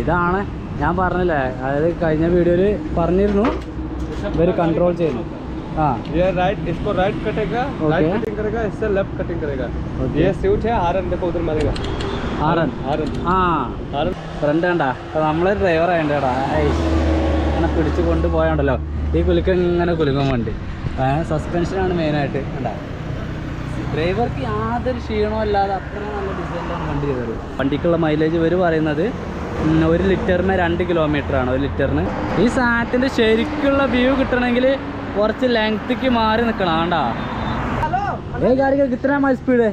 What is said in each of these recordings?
ഇതാണ് ഞാൻ പറഞ്ഞില്ലേ, അതായത് കഴിഞ്ഞ വീഡിയോയിൽ പറഞ്ഞിരുന്നു ഇവർ കൺട്രോൾ ചെയ്യുന്നു. ये राइट, इसको राइट कटेगा, राइट कटिंग करेगा, इससे लेफ्ट कटिंग करेगा. ये स्विच है, हारन देखो उधर मारेगा. हारन हारन ഫ്രണ്ട് കണ്ടാ. അപ്പോൾ നമ്മളൊരു ഡ്രൈവർ ആയിട്ടാ ഇങ്ങനെ പിടിച്ച് കൊണ്ടുപോയാണ്ടല്ലോ ഈ കുലുക്കം ഇങ്ങനെ കുലുക്കം വണ്ടി. സസ്പെൻഷനാണ് മെയിനായിട്ട് കണ്ടാ. ഡ്രൈവർക്ക് യാതൊരു ക്ഷീണവും അല്ലാതെ അത്ര നല്ല ഡിസൈനിലാണ് വണ്ടി ചെയ്തത്. വണ്ടിക്കുള്ള മൈലേജ് ഇവർ പറയുന്നത് 1 ലിറ്ററിന് 2 കിലോമീറ്ററാണ് 1 ലിറ്ററിന്. ഈ സാറ്റിൻ്റെ ശരിക്കുള്ള വ്യൂ കിട്ടണമെങ്കിൽ കുറച്ച് ലെങ്ത്തേക്ക് മാറി നിൽക്കണം. ആണ്ടാ ഏ ഗാഡിക്ക് കിतना മൈൽ സ്പീഡ്?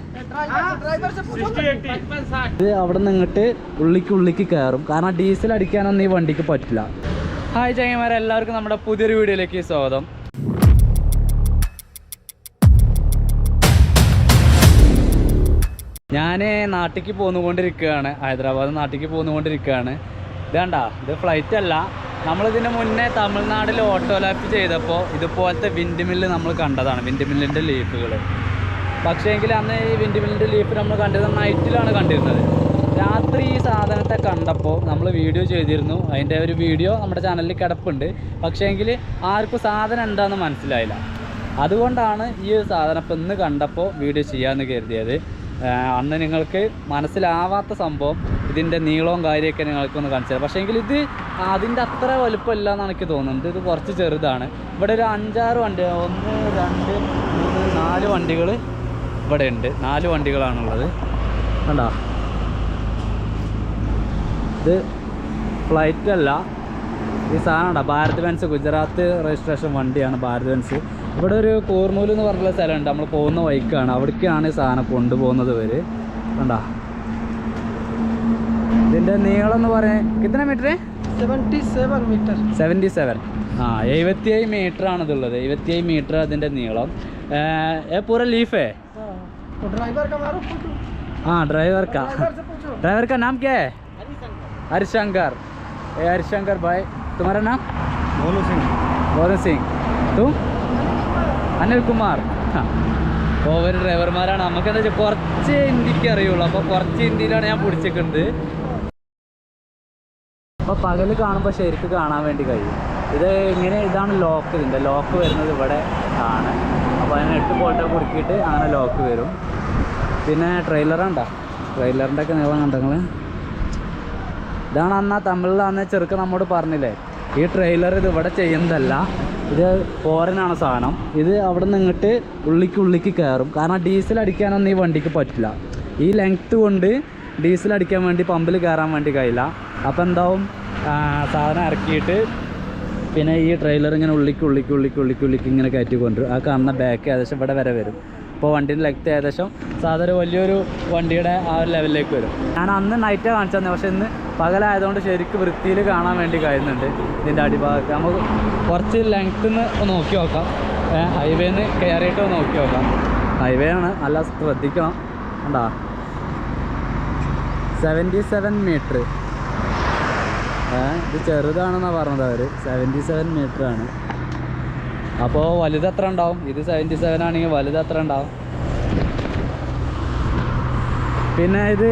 ഇത് അവിടെ നിന്ന് ഇങ്ങോട്ട് ഉള്ളിക്ക് കയറും, കാരണം ഡീസൽ അടിക്കാനൊന്നും ഈ വണ്ടിക്ക് പറ്റില്ല. ഹായ് ചങ്ങന്മാരെ, എല്ലാവർക്കും നമ്മുടെ പുതിയൊരു വീഡിയോയിലേക്ക് സ്വാഗതം. ഞാൻ നാട്ടിലേക്ക് പോന്നുകൊണ്ടിരിക്കുകയാണ്, ഹൈദരാബാദ് നാട്ടിലേക്ക് പോന്നുകൊണ്ടിരിക്കുകയാണ്. ഇതാണ്ടാ, ഇത് ഫ്ലൈറ്റ് അല്ല. നമ്മളിതിന് മുന്നേ തമിഴ്നാട്ടിൽ ഓട്ടോ ലാപ്പ് ചെയ്തപ്പോൾ ഇതുപോലത്തെ വിൻഡ് മില്ല് നമ്മൾ കണ്ടതാണ്, വിൻഡ് മില്ലിൻ്റെ ലീഫുകൾ. പക്ഷേ എങ്കിൽ അന്ന് ഈ വിൻഡ് മില്ലിൻ്റെ ലീഫ് നമ്മൾ കണ്ടിരുന്നത് നൈറ്റിലാണ് കണ്ടിരുന്നത്. രാത്രി ഈ സാധനത്തെ കണ്ടപ്പോൾ നമ്മൾ വീഡിയോ ചെയ്തിരുന്നു. അതിൻ്റെ ഒരു വീഡിയോ നമ്മുടെ ചാനലിൽ കിടപ്പുണ്ട്. പക്ഷേ എങ്കിൽ ആർക്കും സാധനം എന്താണെന്ന് മനസ്സിലായില്ല. അതുകൊണ്ടാണ് ഈ സാധനം ഇപ്പം ഇന്ന് കണ്ടപ്പോൾ വീഡിയോ ചെയ്യാമെന്ന് കരുതിയത്. അന്ന് നിങ്ങൾക്ക് മനസ്സിലാവാത്ത സംഭവം ഇതിൻ്റെ നീളവും കാര്യമൊക്കെ നിങ്ങൾക്കൊന്ന് കാണിച്ചു തരാം. പക്ഷേ എങ്കിൽ ഇത് അതിൻ്റെ അത്ര വലുപ്പമില്ല എന്നാണ് എനിക്ക് തോന്നുന്നത്. ഇത് കുറച്ച് ചെറുതാണ്. ഇവിടെ ഒരു 5-6 വണ്ടി, 1 2 3 4 വണ്ടികൾ ഇവിടെ ഉണ്ട്. 4 വണ്ടികളാണുള്ളത്. കണ്ടോ, ഇത് ഫ്ലൈറ്റ് അല്ല. ഈ സാധനം ഉണ്ടോ, ഭാരത് ബെൻസ്, ഗുജറാത്ത് രജിസ്ട്രേഷൻ വണ്ടിയാണ് ഭാരത് ബെൻസ്. ഇവിടെ ഒരു കൂർനൂല് എന്ന് പറഞ്ഞുള്ള സ്ഥലമുണ്ട്, നമ്മൾ പോകുന്ന വഴിക്കാണ്. അവിടേക്കാണ് ഈ സാധനം കൊണ്ടുപോകുന്നത് ഇവർ. കണ്ടോ, ഇതിൻ്റെ നീളം എന്ന് പറയാൻ കിतना മീറ്റർ? 77 മീറ്റർ. 77 77 മീറ്റർ ആണ് ഇതുള്ളത്. 77 മീറ്റർ അതിൻ്റെ നീളം. പൂര ലീഫ് है? ड्राइवर का नाम क्या है? हरिशंकर. हरिशंकर भाई, तुम्हारा नाम? भोलू सिंह. तुम? अनिल कुमार. അപ്പോൾ ഒരു ഡ്രൈവർമാരാണ്. നമുക്ക് എന്താ വെച്ചാൽ കുറച്ച് ഹിന്ദിക്ക് അറിയുള്ളൂ, അപ്പോൾ കുറച്ച് ഹിന്ദിയിലാണ് ഞാൻ പിടിച്ചിരിക്കുന്നത്. അപ്പോൾ പകൽ കാണുമ്പോൾ ശരിക്കും കാണാൻ വേണ്ടി കഴിയും. ഇത് ഇങ്ങനെ, ഇതാണ് ലോക്ക്. ഇതിൻ്റെ ലോക്ക് വരുന്നത് ഇവിടെ ആണ്. അപ്പോൾ അതിന് 8 ബോൾട്ട് കുടുക്കിയിട്ട് അങ്ങനെ ലോക്ക് വരും. പിന്നെ ട്രെയിലറുണ്ടോ, ട്രെയിലറിൻ്റെ ഒക്കെ നീളം കണ്ടങ്ങൾ. ഇതാണ് അന്ന് തമിഴിൽ അന്ന് ചെറുക്കൻ നമ്മോട് പറഞ്ഞില്ലേ, ഈ ട്രെയിലർ ഇത് ഇവിടെ ചെയ്യുന്നതല്ല, ഇത് ഫോറിനാണ് സാധനം. ഇത് അവിടെ നിന്ന് ഇങ്ങോട്ട് ഉള്ളിക്ക് കയറും, കാരണം ഡീസൽ അടിക്കാനൊന്നും ഈ വണ്ടിക്ക് പറ്റില്ല. ഈ ലെങ്ത്ത് കൊണ്ട് ഡീസൽ അടിക്കാൻ വേണ്ടി പമ്പിൽ കയറാൻ വേണ്ടി കഴിയില്ല. അപ്പോൾ എന്താവും, സാധനം ഇറക്കിയിട്ട് പിന്നെ ഈ ട്രെയിലർ ഇങ്ങനെ ഉള്ളിക്ക് ഇങ്ങനെ കയറ്റി കൊണ്ടുവരും. ആ കാണുന്ന ബാക്ക് ഏകദേശം ഇവിടെ വരെ വരും. ഇപ്പോൾ വണ്ടീൻ്റെ ലെങ്ത്ത് ഏകദേശം സാധാരണ വലിയൊരു വണ്ടിയുടെ ആ ഒരു ലെവലിലേക്ക് വരും. ഞാൻ അന്ന് നൈറ്റാണ് കാണിച്ചു തന്നെ, പക്ഷേ ഇന്ന് പകലായതുകൊണ്ട് ശരിക്കും വൃത്തിയിൽ കാണാൻ വേണ്ടി കഴിയുന്നുണ്ട്. ഇതിൻ്റെ അടിഭാഗത്ത് നമുക്ക് കുറച്ച് ലെങ്ത്തിൽ നിന്ന് നോക്കി നോക്കാം. ഹൈവേന്ന് കയറിയിട്ട് നോക്കി നോക്കാം. ഹൈവേ ആണ്, നല്ല ശ്രദ്ധിക്കണം. കണ്ടാ, 77 മീറ്റർ. ഇത് ചെറുതാണെന്നാണ് പറഞ്ഞത് അവർ. 77 മീറ്ററാണ്. അപ്പോൾ വലുതത്ര ഉണ്ടാവും? ഇത് 77 ആണെങ്കിൽ വലുതത്ര ഉണ്ടാവും. പിന്നെ ഇത്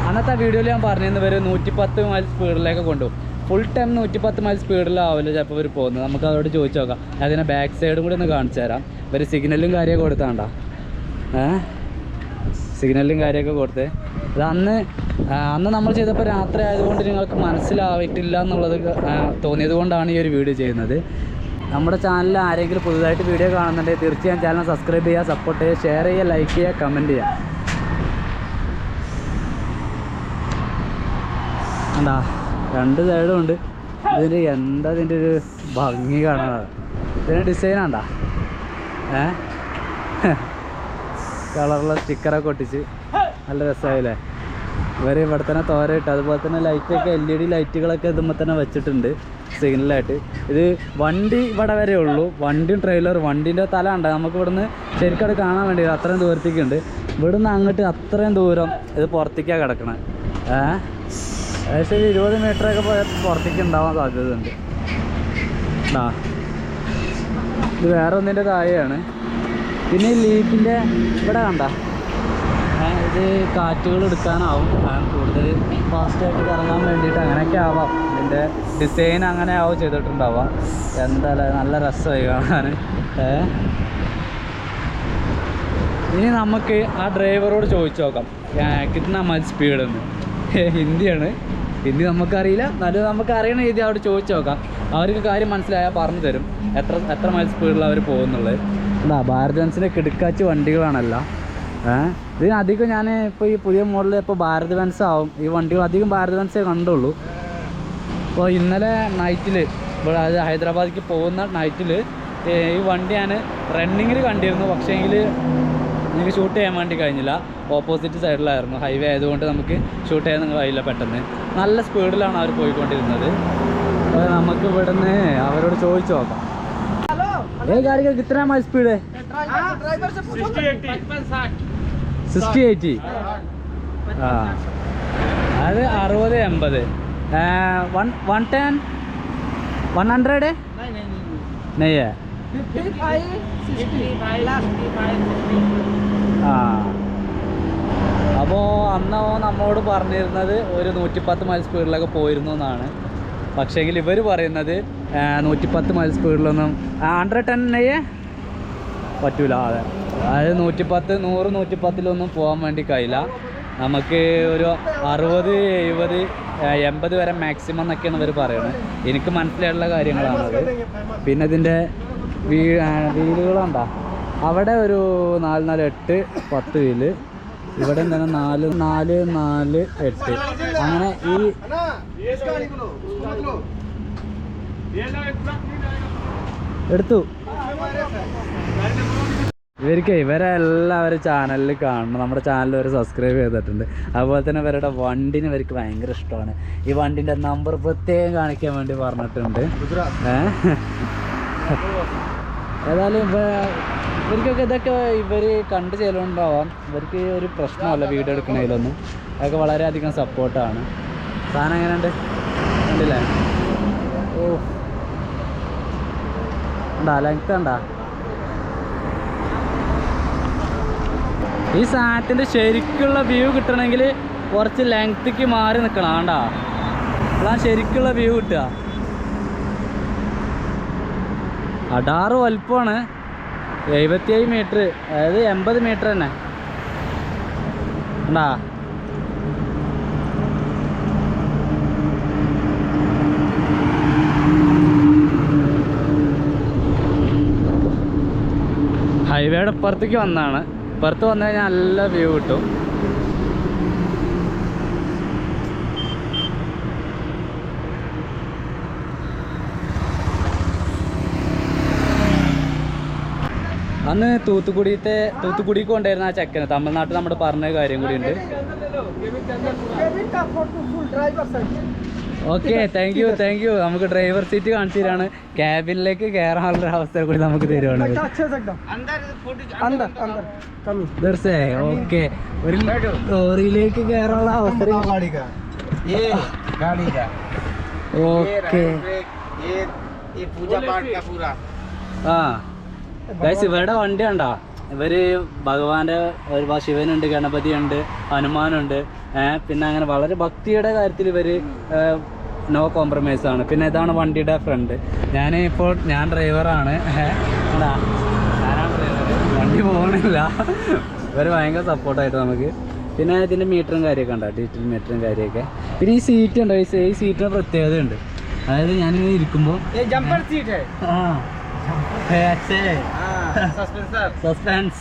അന്നത്തെ വീഡിയോയിൽ ഞാൻ പറഞ്ഞിരുന്നു, ഇവർ 110 മൈൽ സ്പീഡിലേക്ക് കൊണ്ടുപോകും. ഫുൾ ടൈം 110 മൈൽ സ്പീഡിലാവില്ല ചിലപ്പോൾ ഇവർ പോകുന്നത്. നമുക്ക് അതോട് ചോദിച്ചു നോക്കാം. അതിനെ ബാക്ക് സൈഡും കൂടി ഒന്ന് കാണിച്ചു തരാം. ഇവർ സിഗ്നലും കാര്യമൊക്കെ കൊടുത്താണ്ടാ, സിഗ്നലും കാര്യമൊക്കെ കൊടുത്ത്. അത് അന്ന് നമ്മൾ ചെയ്തപ്പോൾ രാത്രി ആയതുകൊണ്ട് നിങ്ങൾക്ക് മനസ്സിലായിട്ടില്ല എന്നുള്ളത് തോന്നിയത് കൊണ്ടാണ് ഈ ഒരു വീഡിയോ ചെയ്യുന്നത്. നമ്മുടെ ചാനലിൽ ആരെങ്കിലും പുതുതായിട്ട് വീഡിയോ കാണുന്നുണ്ടെങ്കിൽ തീർച്ചയായും ചാനൽ സബ്സ്ക്രൈബ് ചെയ്യുക, സപ്പോർട്ട് ചെയ്യുക, ഷെയർ ചെയ്യുക, ലൈക്ക് ചെയ്യുക, കമൻറ്റ് ചെയ്യുക. എന്താ 2 സൈഡും ഉണ്ട്. ഇതിൻ്റെ എന്താ ഇതിൻ്റെ ഒരു ഭംഗി കാണാൻ. ഇതിൻ്റെ ഡിസൈനാണ്ടാ, കളറുള്ള സ്റ്റിക്കറൊക്കെ ഒട്ടിച്ച് നല്ല രസമായില്ലേ. ഇവർ ഇവിടെ തന്നെ തോരയിട്ട്, അതുപോലെ തന്നെ ലൈറ്റൊക്കെ LED ലൈറ്റുകളൊക്കെ ഇതുമ്പോൾ തന്നെ വെച്ചിട്ടുണ്ട് സിഗ്നലായിട്ട്. ഇത് വണ്ടി ഇവിടെ വരെ ഉള്ളൂ, വണ്ടിയും ട്രെയിലർ. വണ്ടീൻ്റെ തല ഉണ്ട്, നമുക്ക് ഇവിടുന്ന് ശരിക്കും അത് കാണാൻ വേണ്ടി അത്രയും ദൂരത്തേക്കുണ്ട്. ഇവിടുന്ന് അങ്ങോട്ട് അത്രയും ദൂരം ഇത് പുറത്തേക്കാണ് കിടക്കണത്. ഏകദേശം 20 മീറ്ററൊക്കെ പുറത്തേക്ക് ഉണ്ടാവാൻ സാധ്യതയുണ്ട്. ഇത് വേറെ ഒന്നിൻ്റെ താഴെയാണ്. പിന്നെ ഈ ലീഫിൻ്റെ ഇവിടെ കണ്ട ഇത് കാറ്റുകൾ എടുക്കാനാവും, കൂടുതൽ ഫാസ്റ്റായിട്ട് കറങ്ങാൻ വേണ്ടിയിട്ട് അങ്ങനെയൊക്കെ ആവാം. ഇതിൻ്റെ ഡിസൈൻ അങ്ങനെ ആവും ചെയ്തിട്ടുണ്ടാവാം. എന്തായാലും നല്ല രസമായി കാണാൻ. ഇനി നമുക്ക് ആ ഡ്രൈവറോട് ചോദിച്ചു നോക്കാം കിतना മൈൽ സ്പീഡെന്ന്. ഹിന്ദിയാണ്, ഹിന്ദി നമുക്കറിയില്ല, എന്നാലും നമുക്ക് അറിയണ രീതി അവിടെ ചോദിച്ചു നോക്കാം. അവർക്ക് കാര്യം മനസ്സിലായാൽ പറഞ്ഞു തരും എത്ര മൈൽ സ്പീഡിൽ അവർ പോകുന്നുള്ളത്. എന്താ ഭാരത് ബെൻസിൻ്റെ കിടുക്കാച്ച് വണ്ടികളാണല്ല. ഇതിന് അധികം ഞാൻ ഇപ്പോൾ ഈ പുതിയ മോഡൽ ഇപ്പോൾ ഭാരത് ബെൻസ് ആവും. ഈ വണ്ടികൾ അധികം ഭാരത് ബെൻസേ കണ്ടുള്ളൂ. അപ്പോൾ ഇന്നലെ നൈറ്റിൽ ഇവിടെ ഹൈദരാബാദിലേക്ക് പോകുന്ന നൈറ്റിൽ ഈ വണ്ടി ഞാൻ റണ്ണിങ്ങിൽ കണ്ടിരുന്നു. പക്ഷേങ്കിൽ എനിക്ക് ഷൂട്ട് ചെയ്യാൻ വേണ്ടി കഴിഞ്ഞില്ല. ഓപ്പോസിറ്റ് സൈഡിലായിരുന്നു, ഹൈവേ ആയതുകൊണ്ട് നമുക്ക് ഷൂട്ട് ചെയ്യാൻ കഴിയില്ല. പെട്ടെന്ന് നല്ല സ്പീഡിലാണ് അവർ പോയിക്കൊണ്ടിരുന്നത്. നമുക്ക് ഇവിടുന്ന് അവരോട് ചോദിച്ചു നോക്കാം. ഗാഡിക്ക് കിतना മൈൽ സ്പീഡ്? 60-80. ആ അത് 60-80. 110 100 नहीं है. ആ അപ്പോൾ അന്ന് നമ്മളോട് പറഞ്ഞിരുന്നത് ഒരു 110 മൈൽ സ്പീഡിലൊക്കെ പോയിരുന്നു എന്നാണ്. പക്ഷേങ്കിൽ ഇവർ പറയുന്നത് 110 മൈൽ സ്പീഡിലൊന്നും 110 പറ്റൂല. അതായത് 110 100 110 പോകാൻ വേണ്ടി കഴിയില്ല. നമുക്ക് ഒരു 60 70 80 വരെ മാക്സിമം എന്നൊക്കെയാണ് ഇവർ പറയുന്നത്. എനിക്ക് മനസ്സിലായിട്ടുള്ള കാര്യങ്ങളാണത്. പിന്നെ ഇതിൻ്റെ വീലുകളുണ്ടോ, അവിടെ ഒരു 4-4-8 10 വീല്, ഇവിടെ തന്നെ 4-4-4-8 അങ്ങനെ. ഈ എടുത്തു ഇവരെല്ലാവരും ചാനലിൽ കാണണം. നമ്മുടെ ചാനൽ വരെ സബ്സ്ക്രൈബ് ചെയ്തിട്ടുണ്ട്. അതുപോലെ തന്നെ ഇവരുടെ വണ്ടിന് ഇവർക്ക് ഭയങ്കര ഇഷ്ടമാണ്. ഈ വണ്ടിൻ്റെ നമ്പർ പ്രത്യേകം കാണിക്കാൻ വേണ്ടി പറഞ്ഞിട്ടുണ്ട്. ഏതായാലും ഇവർക്കൊക്കെ ഇതൊക്കെ ഇവർ കണ്ടു ചെയ്യലുണ്ടാവാം. ഇവർക്ക് ഒരു പ്രശ്നമല്ല വീഡിയോ എടുക്കണതിലൊന്നും. അതൊക്കെ വളരെയധികം സപ്പോർട്ടാണ്. സാധനം എങ്ങനെയുണ്ട് കണ്ടില്ലേ? ഓ ഉണ്ടാ ലെങ്ത് ഉണ്ടാ. ഈ സാറ്റിൻ്റെ ശരിക്കുള്ള വ്യൂ കിട്ടണമെങ്കിൽ കുറച്ച് ലെങ്ത്തേക്ക് മാറി നിൽക്കണം. ആണ്ടാ അതാണ് ശരിക്കുള്ള വ്യൂ കിട്ടുക. അടാറ് വലുപ്പമാണ്, 77 മീറ്റർ, അതായത് 80 മീറ്റർ തന്നെ ഉണ്ടാ. ഹൈവേയുടെ ഇപ്പുറത്തേക്ക് വന്നതാണ്. ഇപ്പുറത്ത് വന്നു കഴിഞ്ഞാൽ നല്ല വ്യൂ കിട്ടും. അന്ന് തൂത്തുക്കുടിക്ക് കൊണ്ടുവരുന്ന ആ ചെക്കന് തമിഴ്നാട്ടിൽ നമ്മൾ പറഞ്ഞ കാര്യം കൂടി ഉണ്ട്. Okay, thank you. നമുക്ക് ഡ്രൈവർ സീറ്റ് കാണിച്ചു തരാണ്. ക്യാബിനിലേക്ക് കയറാനുള്ള അവസ്ഥ കൂടി നമുക്ക് തരുവാണ്. ഓക്കെ, ഒരു ലോറിയിലേക്ക് കയറാനുള്ള അവസരം. ഓക്കെ ആ ഗൈസ്, ഇവരുടെ വണ്ടി കണ്ടാ. ഇവർ ഭഗവാന്റെ ഒരു ശിവനുണ്ട്, ഗണപതിയുണ്ട്, ഹനുമാനുണ്ട്. പിന്നെ അങ്ങനെ വളരെ ഭക്തിയുടെ കാര്യത്തിൽ ഇവർ നോ കോംപ്രമൈസ് ആണ്. പിന്നെ ഇതാണ് വണ്ടിയുടെ ഫ്രണ്ട്. ഞാൻ ഡ്രൈവറാണ്. ഞാനാണ് ഡ്രൈവർ. വണ്ടി പോകണില്ല. ഇവർ ഭയങ്കര സപ്പോർട്ടായിട്ട് നമുക്ക്. പിന്നെ ഇതിൻ്റെ മീറ്ററും കാര്യമൊക്കെ ഉണ്ടോ, ഡിജിറ്റൽ മീറ്ററും കാര്യമൊക്കെ. പിന്നെ ഈ സീറ്റ് ഉണ്ടോ, ഈ സീറ്റിന് പ്രത്യേകത ഉണ്ട്. അതായത് ഞാനിങ്ങനെ ഇരിക്കുമ്പോൾ സസ്പെൻസ്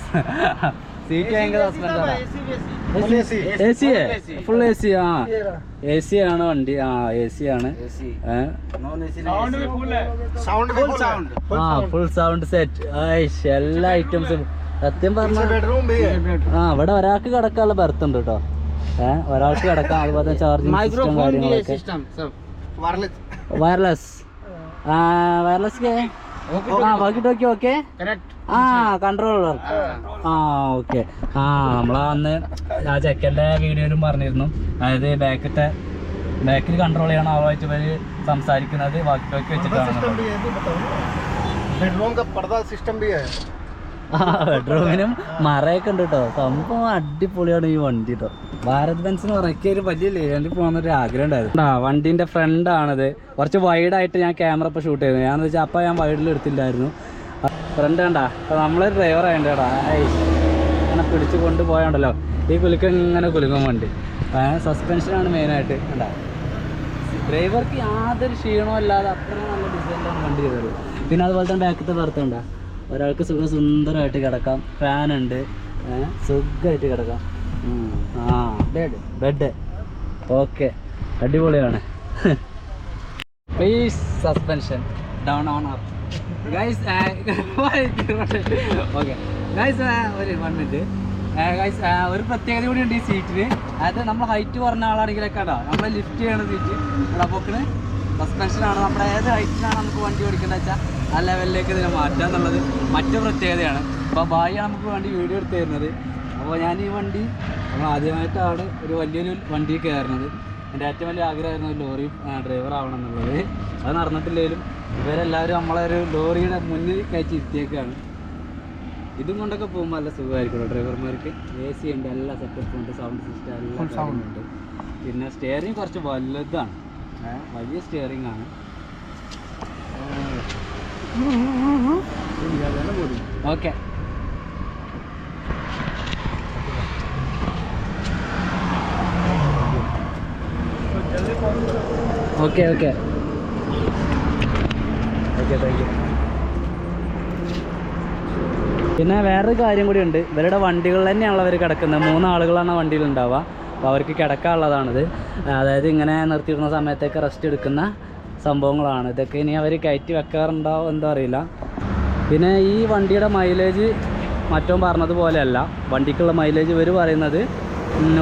സീറ്റ് ഭയങ്കര സസ്പെൻസാണ്. Full A C. ആ എ സി ആണ് വണ്ടി. ആ എ സി ആണ്. ഫുൾ സൗണ്ട് സെറ്റ്, എല്ലാ ഐറ്റംസും. സത്യം പറഞ്ഞാൽ ഇവിടെ ഒരാൾക്ക് കിടക്കാനുള്ള ബർത്ത് ഉണ്ട് കേട്ടോ. ഒരാൾക്ക് കിടക്കാം. അതുപോലെ ചാർജിങ് സിസ്റ്റം കാര്യങ്ങളൊക്കെ. വയർലെസ് വാക്കി ഓക്കെ. കൺട്രോളർ. ഓക്കെ. നമ്മളന്ന് ആ ചെക്കൻ്റെ വീഡിയോയിലും പറഞ്ഞിരുന്നു. അതായത് ബാക്കിൽ കൺട്രോൾ ചെയ്യണം. ആളുമായിട്ട് ഇവർ സംസാരിക്കുന്നത് വാക്കി ടോക്കി വെച്ചിട്ടാണ്. ബെഡ്റൂമിനും മറയൊക്കെ ഉണ്ട് കേട്ടോ. സംഭവം അടിപൊളിയാണ് ഈ വണ്ടി കേട്ടോ. ഭാരത് ബെൻസിന് ഇറക്കിയ ഒരു വലിയ ലേലൻഡിൽ പോകാനൊരു ആഗ്രഹം ഉണ്ടായിരുന്നു. വണ്ടീൻ്റെ ഫ്രണ്ടാണിത്. കുറച്ച് വൈഡായിട്ട് ഞാൻ ക്യാമറ ഇപ്പോൾ ഷൂട്ട് ചെയ്തത്. ഞാനെന്ന് വെച്ചാൽ അപ്പം ഞാൻ വൈഡിൽ എടുത്തില്ലായിരുന്നു. ഫ്രണ്ട് കണ്ടാ അപ്പോൾ നമ്മളൊരു ഡ്രൈവർ ആയിട്ടാ അങ്ങനെ പിടിച്ച് കൊണ്ടുപോയാണ്ടല്ലോ ഈ കുലുക്കം ഇങ്ങനെ കുലുങ്ങും വണ്ടി. സസ്പെൻഷനാണ് മെയിനായിട്ട് കണ്ടാ. ഡ്രൈവർക്ക് യാതൊരു ക്ഷീണവും അല്ലാതെ അത്രയും നല്ല ഡിസൈനിലാണ് വണ്ടി ചെയ്തത്. പിന്നെ അതുപോലെ തന്നെ ബാക്കത്തെ ബർത്തുണ്ടാ, ഒരാൾക്ക് സുന്ദരമായിട്ട് കിടക്കാം. ഫാനുണ്ട്, സുഖമായിട്ട് കിടക്കാം. ബെഡ് ഓക്കെ, അടിപൊളിയാണ്. Please suspension down on up guys. Okay guys, ഒരു 1 മിനിറ്റ് ഗൈസ്. ഒരു പ്രത്യേകത കൂടി ഉണ്ട് ഈ സീറ്റിന്. അതായത് നമ്മൾ ഹൈറ്റ് കുറഞ്ഞ ആളാണെങ്കിലൊക്കെ കേട്ടോ, നമ്മൾ ലിഫ്റ്റ് ചെയ്യണ സീറ്റ് ഇവിടെ പൊക്കിന് സസ്പെൻഷനാണ്. നമ്മുടെ ഏത് ഹൈറ്റിനാണ് നമുക്ക് വണ്ടി ഓടിക്കേണ്ടത് വെച്ചാൽ ആ ലെവലിലേക്ക് ഇതിനെ മാറ്റുക എന്നുള്ളത് മറ്റു പ്രത്യേകതയാണ്. അപ്പോൾ ഭായിയാണ് നമുക്ക് വേണ്ടി വീഡിയോ എടുത്ത് തരുന്നത്. അപ്പോൾ ഞാൻ ഈ വണ്ടി നമ്മൾ ആദ്യമായിട്ടാണ് ഒരു വലിയൊരു വണ്ടി കയറുന്നത്. എൻ്റെ ഏറ്റവും വലിയ ആഗ്രഹമായിരുന്നു ഒരു ലോറി ഡ്രൈവർ ആവണം എന്നുള്ളത്. അത് നടന്നിട്ടില്ലെങ്കിലും ഇവരെല്ലാവരും നമ്മളെ ഒരു ലോറിയുടെ മുന്നിൽ കയറ്റി ഇരുത്തിയേക്കാണ്. ഇതും കൊണ്ടൊക്കെ പോകുമ്പോൾ നല്ല സുഖമായിരിക്കും ഡ്രൈവർമാർക്ക്. AC ഉണ്ട്, എല്ലാ സെറ്റപ്പും ഉണ്ട്, സൗണ്ട് സിസ്റ്റം എല്ലാം ഉണ്ട്. പിന്നെ സ്റ്റിയറിങ് കുറച്ച് വലുതാണ്, വലിയ സ്റ്റിയറിംഗ് ആണ്. Okay okay okay okay thank you. പിന്നെ വേറൊരു കാര്യം കൂടി ഉണ്ട്. ഇവരുടെ വണ്ടികളിൽ തന്നെയാണല്ലോ അവർ കിടക്കുന്നത്. 3 ആളുകളാണ് വണ്ടിയിലുണ്ടാവുക. അപ്പോൾ അവർക്ക് കിടക്കാനുള്ളതാണിത്. അതായത് ഇങ്ങനെ നിർത്തിയിടുന്ന സമയത്തേക്ക് റെസ്റ്റ് എടുക്കുന്ന സംഭവങ്ങളാണ് ഇതൊക്കെ. ഇനി അവർ കയറ്റി വെക്കാറുണ്ടാവും എന്തോ അറിയില്ല. പിന്നെ ഈ വണ്ടിയുടെ മൈലേജ് മറ്റോ പറഞ്ഞതുപോലെയല്ല. വണ്ടിക്കുള്ള മൈലേജ് ഇവർ പറയുന്നത്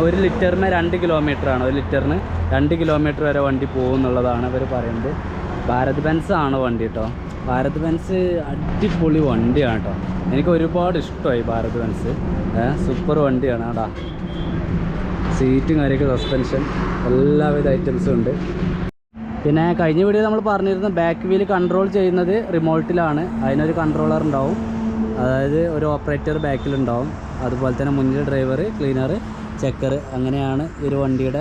1 ലിറ്ററിന് 2 കിലോമീറ്ററാണ്. 1 ലിറ്ററിന് 2 കിലോമീറ്റർ വരെ വണ്ടി പോകും എന്നുള്ളതാണ് ഇവർ പറയുന്നത്. ഭാരത് ബെൻസ് ആണ് വണ്ടി കേട്ടോ. ഭാരത് ബെൻസ് അടിപൊളി വണ്ടിയാണ് കേട്ടോ. എനിക്ക് ഒരുപാട് ഇഷ്ടമായി ഭാരത് ബെൻസ്. സൂപ്പർ വണ്ടിയാണ് കേട്ടോ. സീറ്റും കാര്യമൊക്കെ, സസ്പെൻഷൻ, എല്ലാവിധ ഐറ്റംസും ഉണ്ട്. പിന്നെ കഴിഞ്ഞ വീഡിയോ നമ്മൾ പറഞ്ഞിരുന്ന ബാക്ക് വീല് കൺട്രോൾ ചെയ്യുന്നത് റിമോട്ടിലാണ്. അതിനൊരു കൺട്രോളർ ഉണ്ടാവും, അതായത് ഒരു ഓപ്പറേറ്റർ ബാക്കിലുണ്ടാവും. അതുപോലെ തന്നെ മുന്നിൽ ഡ്രൈവർ, ക്ലീനർ, ചെക്കർ, അങ്ങനെയാണ് ഈ ഒരു വണ്ടിയിൽ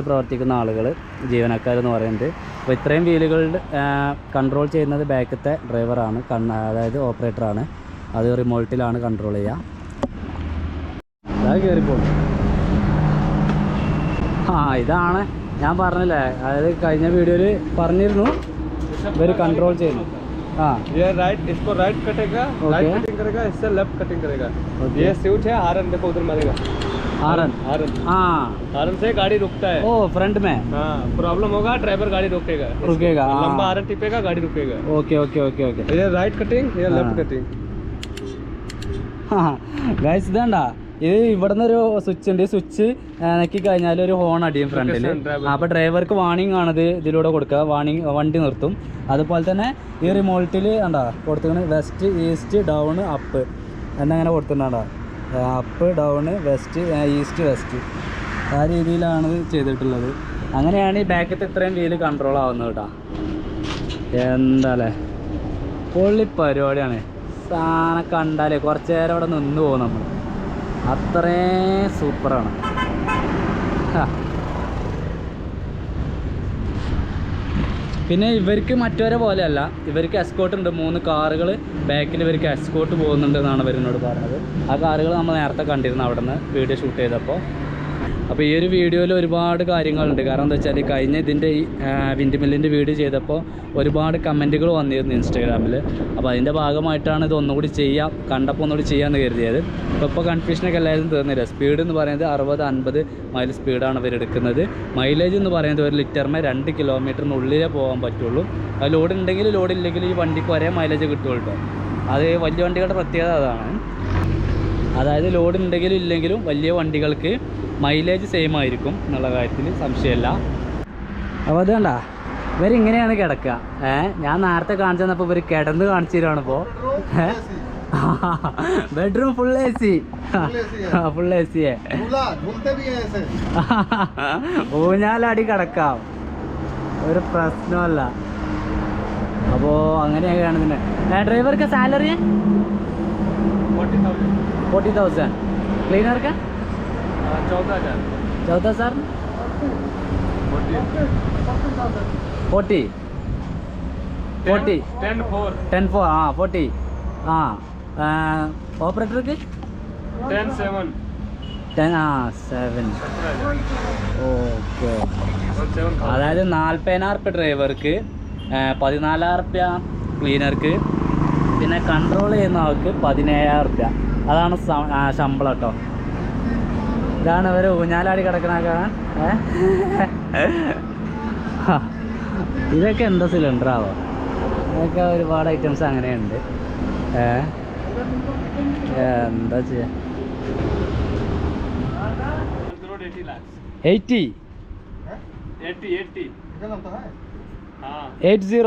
പ്രവർത്തിക്കുന്ന ആളുകൾ, ജീവനക്കാരെന്ന് പറയുന്നത്. അപ്പോൾ ഇത്രയും വീലുകളുടെ കൺട്രോൾ ചെയ്യുന്നത് ബാക്കത്തെ ഡ്രൈവറാണ്, അതായത് ഓപ്പറേറ്ററാണ്. അത് റിമോട്ടിലാണ് കൺട്രോൾ ചെയ്യുക. അതായത് കയറിപ്പോൾ ഇതാണ് ഞാൻ പറഞ്ഞില്ലേ, അതായത് കഴിഞ്ഞ വീഡിയോയിൽ പറഞ്ഞിരുന്നു ഇവർ കൺട്രോൾ ചെയ്യുന്നു. ये राइट, इसको राइट कटेगा, राइट कटिंग करेगा, इससे लेफ्ट कटिंग करेगा. ये स्विच है, हारन देखो उधर मारेगा. हारन हारन से गाड़ी रुकता है. ओ फ्रंट में प्रॉब्लम होगा, ड्राइवर गाड़ी रुकेगा. लंबा हारन टिपेगा, गाड़ी रुकेगा. Okay okay okay okay. ये राइट कटिंग, ये लेफ्ट कटिंग. ഗൈസ് ഇതാണ്ടാ, ഇത് ഇവിടുന്ന് ഒരു സ്വിച്ച് ഉണ്ട്. ഈ സ്വിച്ച് നെക്കി കഴിഞ്ഞാൽ ഒരു ഹോൺ അടിയും ഫ്രണ്ടിൽ. അപ്പോൾ ഡ്രൈവർക്ക് വാണിംഗ് ആണിത് ഇതിലൂടെ കൊടുക്കുക. വണ്ടി നിർത്തും. അതുപോലെ തന്നെ ഈ റിമോട്ടിൽ കണ്ടാ കൊടുത്തിട്ടുണ്ട് വെസ്റ്റ്, ഈസ്റ്റ്, ഡൗൺ, അപ്പ് എന്നങ്ങനെ കൊടുത്തിട്ടുണ്ടാ. Up, down, west, east, west, ആ രീതിയിലാണ് ചെയ്തിട്ടുള്ളത്. അങ്ങനെയാണ് ഈ ബാക്കത്തെ ഇത്രയും വീല് കൺട്രോൾ ആവുന്നത് കേട്ടോ. എന്താ അല്ലേ, പൊള്ളി പരിപാടിയാണ്. സാധനം കണ്ടാലേ കുറച്ച് നേരം അവിടെ നിന്ന് പോകും നമ്മൾ. അത്രയും സൂപ്പറാണ്. പിന്നെ ഇവർക്ക് മറ്റവരെ പോലെയല്ല, ഇവർക്ക് എസ്കോട്ട് ഉണ്ട്. 3 കാറുകൾ ബാക്കിൽ ഇവർക്ക് എസ്കോട്ട് പോകുന്നുണ്ട് എന്നാണ് ഇവരിനോട് പറഞ്ഞത്. ആ കാറുകൾ നമ്മൾ നേരത്തെ കണ്ടിരുന്നു അവിടെ നിന്ന് വീഡിയോ ഷൂട്ട് ചെയ്തപ്പോൾ. അപ്പോൾ ഈ ഒരു വീഡിയോയിൽ ഒരുപാട് കാര്യങ്ങളുണ്ട്. കാരണം എന്താ വെച്ചാൽ കഴിഞ്ഞ ഇതിൻ്റെ ഈ വിൻഡ് മില്ലിൻ്റെ വീഡിയോ ചെയ്തപ്പോൾ ഒരുപാട് കമൻറ്റുകൾ വന്നിരുന്നു ഇൻസ്റ്റാഗ്രാമിൽ. അപ്പോൾ അതിൻ്റെ ഭാഗമായിട്ടാണ് ഇത് ഒന്നുകൂടി കണ്ടപ്പോൾ ഒന്നുകൂടി ചെയ്യാമെന്ന് കരുതിയത്. ഇപ്പോൾ കൺഫ്യൂഷനൊക്കെ എല്ലാവരും തീർന്നില്ല. സ്പീഡ് എന്ന് പറയുന്നത് 60-50 മൈൽ സ്പീഡാണ് ഇവരെടുക്കുന്നത്. മൈലേജ് എന്ന് പറയുന്നത് 1 ലിറ്ററിന് 2 കിലോമീറ്ററിനുള്ളിലേ പോകാൻ പറ്റുള്ളൂ. അത് ലോഡ് ഉണ്ടെങ്കിലും ലോഡ് ഇല്ലെങ്കിലും ഈ വണ്ടിക്ക് ഒരേ മൈലേജ് കിട്ടുള്ളൂ കേട്ടോ. അത് വലിയ വണ്ടികളുടെ പ്രത്യേകത അതാണ്. അതായത് ലോഡ് ഉണ്ടെങ്കിലും ഇല്ലെങ്കിലും വലിയ വണ്ടികൾക്ക് മൈലേജ് സെയിം ആയിരിക്കും എന്നുള്ള കാര്യത്തിൽ സംശയമില്ല. അപ്പോൾ അത് കണ്ട ഇവരിങ്ങനെയാണ് കിടക്കുക. ഞാൻ നേരത്തെ കാണിച്ചു തന്നപ്പോൾ ഇവർ കിടന്ന് കാണിച്ചു തരുവാണ്. ഇപ്പോൾ bedroom full AC, full AC. ഊഞ്ഞാലടി കിടക്കാം, ഒരു പ്രശ്നമല്ല. അപ്പോൾ അങ്ങനെയൊക്കെയാണ് ഇതിൻ്റെ ഡ്രൈവർക്ക് സാലറി 40,000 क्लीनर का 14,000 40 10 हाँ 40 हाँ ऑपरेटर के 10 हाँ 7 ഓക്കെ. അതായത് 40,000 റുപ്യ ഡ്രൈവർക്ക്, 14,000 റുപ്യ ക്ലീനർക്ക്, പിന്നെ കൺട്രോൾ ചെയ്യുന്ന ആൾക്ക് 17,000 റുപ്യ. അതാണ് ശമ്പളം കേട്ടോ. ഇതാണ് ഇവർ ഊഞ്ഞാലാടി കിടക്കണ കാണാൻ. ഇതൊക്കെ എന്താ സിലിണ്ടറാവോ? ഇതൊക്കെ ഒരുപാട് ഐറ്റംസ് അങ്ങനെയുണ്ട്. എന്താ ചെയ്യാ? 80 80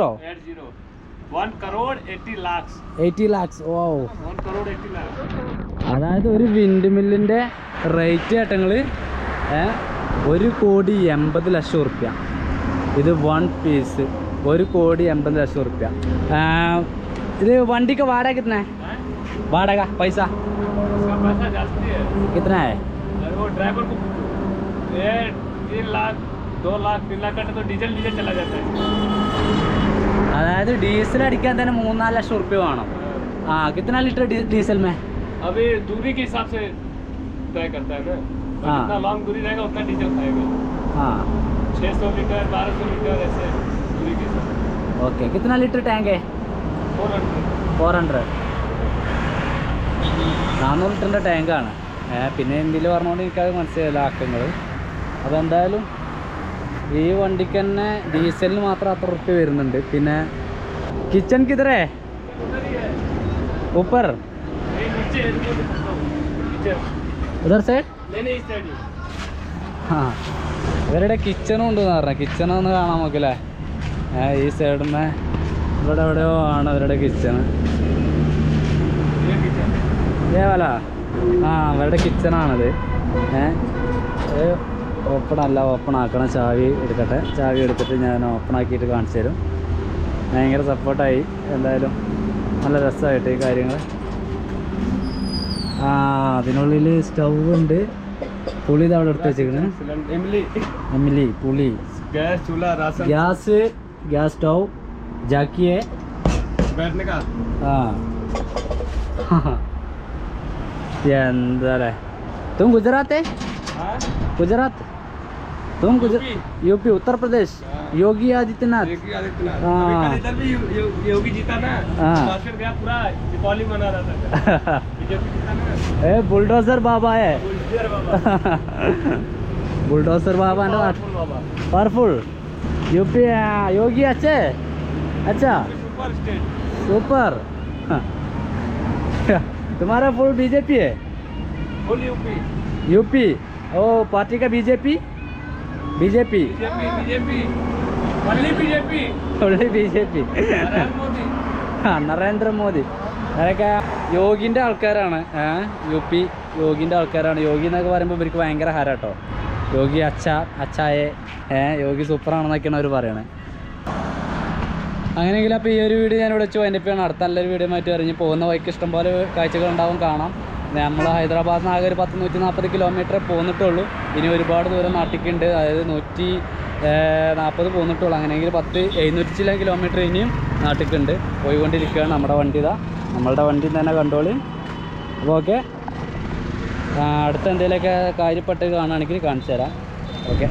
lakhs. ഓ, അതായത് ഒരു വിൻഡ് മില്ലിൻ്റെ റേറ്റ് ഏട്ടങ്ങൾ 1,80,00,000 റുപ്യ. ഇത് 1 പീസ് 1,80,00,000 റുപ്യ. ഇത് വണ്ടിക്ക് വാടക കിतना है? വാടക പൈസ कितना है? ड्राइवर को 3 लाख 2 लाख 3 लाख का तो डीजल चला जाता है. അതായത് ഡീസൽ അടിക്കാൻ തന്നെ 3-4 ലക്ഷം റുപ്യ വേണം. कितना लीटर डीजल में? अभी दूरी के हिसाब से तय करता है ना. जितना लॉन्ग दूरी रहेगा उतना डीजल खाएगा. हाँ 600 लीटर 1200 लीटर ऐसे दूरी के हिसाब. ओके. कितना लीटर टैंक है? 400 400 ലിറ്ററിൻ്റെ ടാങ്കാണ്. പിന്നെ എന്തിൽ പറഞ്ഞുകൊണ്ട് എനിക്കത് മനസ്സിലായില്ല ആക്കങ്ങൾ. അപ്പോൾ എന്തായാലും ഈ വണ്ടിക്ക് തന്നെ ഡീസലിന് മാത്രം അത്ര റുപ്യ വരുന്നുണ്ട്. പിന്നെ കിച്ചൺ കിതറേ ऊपर उधर साइड हाँ ഇവരുടെ കിച്ചണും ഉണ്ടെന്ന് പറഞ്ഞാൽ കിച്ചണൊന്ന് കാണാൻ നോക്കില്ലേ. ഈ സൈഡിന്മേ ഇവിടെ എവിടെയോ ആണ് അവരുടെ കിച്ചണ്. ഇതേപോലെ അവരുടെ കിച്ചണാണത്. ഓപ്പൺ അല്ല, ഓപ്പൺ ആക്കണം. ചാവി എടുക്കട്ടെ. ചാവി എടുത്തിട്ട് ഞാൻ ഓപ്പൺ ആക്കിയിട്ട് കാണിച്ചു തരും. ഭയങ്കര സപ്പോർട്ടായി. എന്തായാലും നല്ല രസമായിട്ട് ഈ കാര്യങ്ങൾ. അതിനുള്ളിൽ സ്റ്റൗ ഉണ്ട്. പുളി ഇത് അവിടെ എടുത്ത് വെച്ചിരിക്കുന്നത്. എമിലി പുളി ഗ്യാസ് സ്റ്റൗ ജാക്കിയെ എന്താ तुम गुजरात है? गुजरात तुम यूपी उत्तर प्रदेश. योगी आदित्यनाथ. योगी जीता ना, फिर गया पूरा दीपावली मना रहा था. बुलडोजर बाबा है. बुलडोजर बाबा ना पावरफुल. यूपी योगी अच्छे. अच्छा सुपर. तुम्हारा फुल बीजेपी है? Full UP. ओ पार्टी का बीजेपी നരേന്ദ്രമോദി. അതൊക്കെ യോഗിൻ്റെ ആൾക്കാരാണ്. യൂപി യോഗിൻ്റെ ആൾക്കാരാണ്. യോഗി എന്നൊക്കെ പറയുമ്പോൾ ഇവർക്ക് ഭയങ്കര ഹരം കേട്ടോ. യോഗി അച്ചായെ യോഗി സൂപ്പറാണെന്നൊക്കെയാണ് അവർ പറയണത്. അങ്ങനെയെങ്കിൽ അപ്പോൾ ഈ ഒരു വീഡിയോ ഞാനിവിടെ വെച്ച് വൈൻഡപ്പ് അടുത്ത നല്ലൊരു വീഡിയോ ആയിട്ട് അറിഞ്ഞ് പോകുന്ന വഴിക്ക് ഇഷ്ടംപോലെ കാഴ്ചകളുണ്ടാവും കാണാം. നമ്മൾ ഹൈദരാബാദിൽ നിന്ന് ആകെ ഒരു 140 കിലോമീറ്റർ പോന്നിട്ടുള്ളൂ. ഇനി ഒരുപാട് ദൂരം നാട്ടിക്കുണ്ട്. അതായത് 140 പോന്നിട്ടുള്ളൂ. അങ്ങനെയെങ്കിൽ 700 ചില കിലോമീറ്റർ ഇനിയും നാട്ടിക്കുണ്ട്. പോയിക്കൊണ്ടിരിക്കുകയാണ്. നമ്മളുടെ വണ്ടി തന്നെ കണ്ടോളി. അപ്പോൾ ഓക്കെ, അടുത്ത എന്തെങ്കിലുമൊക്കെ കാര്യപ്പെട്ട് കാണുകയാണെങ്കിൽ കാണിച്ചു തരാം. ഓക്കെ.